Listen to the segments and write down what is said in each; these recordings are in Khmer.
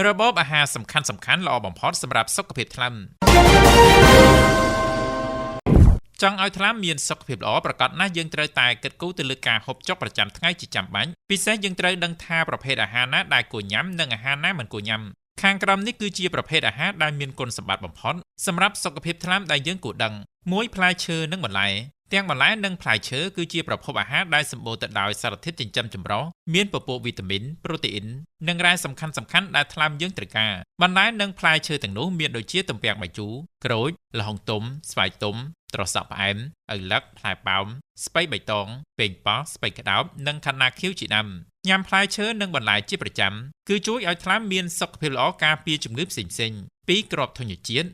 របបអាហារសំខាន់ល្អបំផុតសម្រាប់សុខភាពថ្លើមចង់ឲ្យថ្លើមមានសុខភាពល្អប្រកបណាស់យើងត្រូវតែគិតគូរទៅលើការហូបចុកប្រចាំថ្ងៃជាចាំបាច់ពិសេសយើងត្រូវដឹងថាប្រភេទអាហារណាដែលគួរញ៉ាំនិងអាហារណាមិនគួរញ៉ាំខាងក្រោមនេះគឺជាប្រភេទអាហារដែលមានគុណសម្បត្តិបំផុតសម្រាប់សុខភាពថ្លើមដែលយើងគួរដឹង1ផ្លែឈើនិងបន្លែទាំងបន្លែនិងផ្លែឈើគឺជាប្រភពអាហារដែលសម្បូរទៅដោយសារធាតុចិញ្ចឹមចម្រុះមានពពួកវីតាមីនប្រូតេអ៊ីននិងរ៉ែសំខាន់ដែលថ្លើមយើងត្រូវការបន្លែនិងផ្លែឈើទាំងនោះមានដូចជាទំពាំងបាយជូរក្រូចល្ហុងទុំស្វាយទុំត្រសក់ផ្អែមឪឡឹកផ្លែប៉ោមស្ពៃបៃតងប៉េងប៉ោះស្ពៃក្តោបនិងខាត់ណាខៀវជាដើមញ៉ាំផ្លែឈើនិងបន្លែជាប្រចាំគឺជួយឲ្យថ្លើមមានសុខភាពល្អការពារជំងឺផ្សេងៗពីគ្រាប់ធញ្ញជាតិ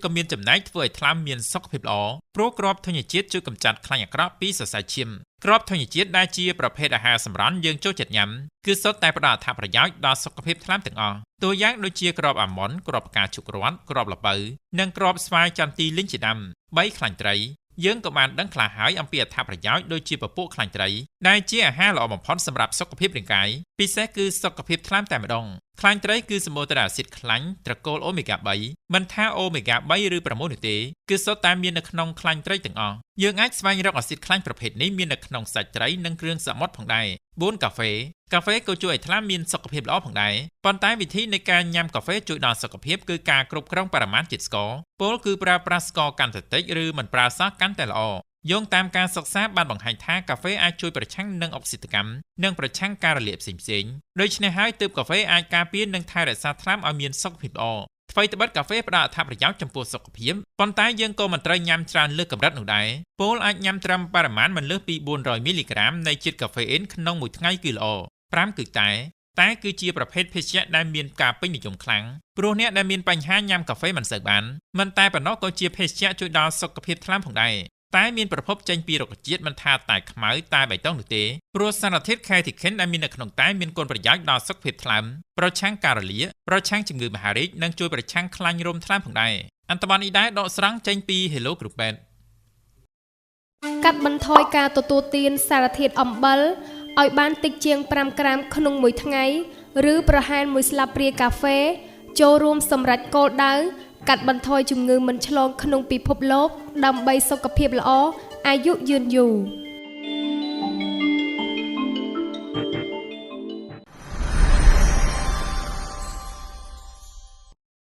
ក៏មានចំណែកធ្វើឲ្យថ្លើមមានសុខភាពល្អព្រោះគ្រាប់ធញ្ញជាតិជួយកម្ចាត់ខ្លាញ់អាក្រក់ពីសរសៃឈាមគ្រាប់ធញ្ញជាតិដែលជាប្រភេទអាហារសម្រន់យើងចូលចិត្តញ៉ាំគឺសុទ្ធតែផ្ដល់អត្ថប្រយោជន៍ដល់សុខភាពថ្លើមទាំងអស់តួយ៉ាងដូចជាគ្រាប់អាម៉ុនគ្រាប់ផ្កាឈូករ័ត្នគ្រាប់ល្ពៅនិងគ្រាប់ស្វាយចន្ទីលីងជាដើម3ខ្លាញ់ត្រីយើងក៏បានដឹងខ្លះហើយអំពីអត្ថប្រយោជន៍ដូចជាពពួកខ្លាញ់ត្រីដែលជាអាហារល្អបំផុតសម្រាប់សុខភាពរាងកាយពិសេសគឺសុខភាពថ្លើមតែម្ដងខ្លាញ់ត្រីគឺសម្បូរទៅដោយអាស៊ីតខ្លាញ់ត្រកូលអូមេហ្គា3មិនថាអូមេហ្គា3ឬ6នោះទេគឺសុទ្ធតែមាននៅក្នុងខ្លាញ់ត្រីទាំងអស់យើងអាចស្វែងរកអាស៊ីតខ្លាញ់ប្រភេទនេះមាននៅក្នុងសាច់ត្រីនិងគ្រឿងសមុទ្រផងដែរ4កាហ្វេក៏ជួយឲ្យថ្លើមមានសុខភាពល្អផងដែរប៉ុន្តែវិធីនៃការញ៉ាំកាហ្វេជួយដល់សុខភាពគឺការគ្រប់គ្រងបរិមាណជាតិស្ករពលគឺប្រើប្រាស់ស្ករកាន់តែតិចឬមិនប្រើសោះកាន់តែល្អយោងតាមការសិក្សាបានបង្ហាញថាកាហ្វេអាចជួយប្រឆាំងនឹងអុកស៊ីតកម្មនិងប្រឆាំងការរលាកផ្សេងៗដូច្នេះហើយទើបកាហ្វេអាចការពារនិងថែរក្សាថ្លើមឲ្យមានសុខភាពល្អថ្វីត្បិតកាហ្វេផ្ដល់អត្ថប្រយោជន៍ចំពោះសុខភាពប៉ុន្តែយើងក៏មិនត្រូវញ៉ាំច្រើនលើសកម្រិតនោះដែរពលអាចញ៉ាំត្រឹមបរិមាណមិនលើសពី400មីលីក្រាមនៃជាតិកាហ្វេអ៊ីនក្នុងមួយថ្ងៃគឺល្អ5គឺតែគឺជាប្រភេទភេសជ្ជៈដែលមានការពេញនិយមខ្លាំងព្រោះអ្នកដែលមានបញ្ហាញ៉ាំកាហ្វេមិនសូវបានមិនតែប៉ុណ្ណោះក៏ជាភេសជ្ជៈជួយដល់សុខភាពថ្លើមផងដែរតែមានប្រភពចេញពីរុក្ខជាតិមិនថាតែខ្មៅតែបៃតងនោះទេព្រោះសារធាតុ Catechin ដែលមាននៅក្នុងតែមានគុណប្រយោជន៍ដល់សុខភាពថ្លើមប្រឆាំងការរលាកប្រឆាំងជំងឺមហារីកនិងជួយប្រឆាំងខ្លាញ់រោមថ្លើមផងដែរអត្ថបទនេះដែរដកស្រង់ចេញពី Hello គ្រូពេទ្យកាត់បន្ថយការទទួលទានសារធាតុអំបិលឲ្យបានតិចជាង5ក្រាមក្នុងមួយថ្ងៃឬប្រហែល1ស្លាបព្រាកាហ្វេចូលរួមសម្រេចគោលដៅកាត់បន្ថយជំងឺមិនឆ្លងក្នុងពិភពលោកដើម្បីសុខភាពល្អអាយុយឺនយូរ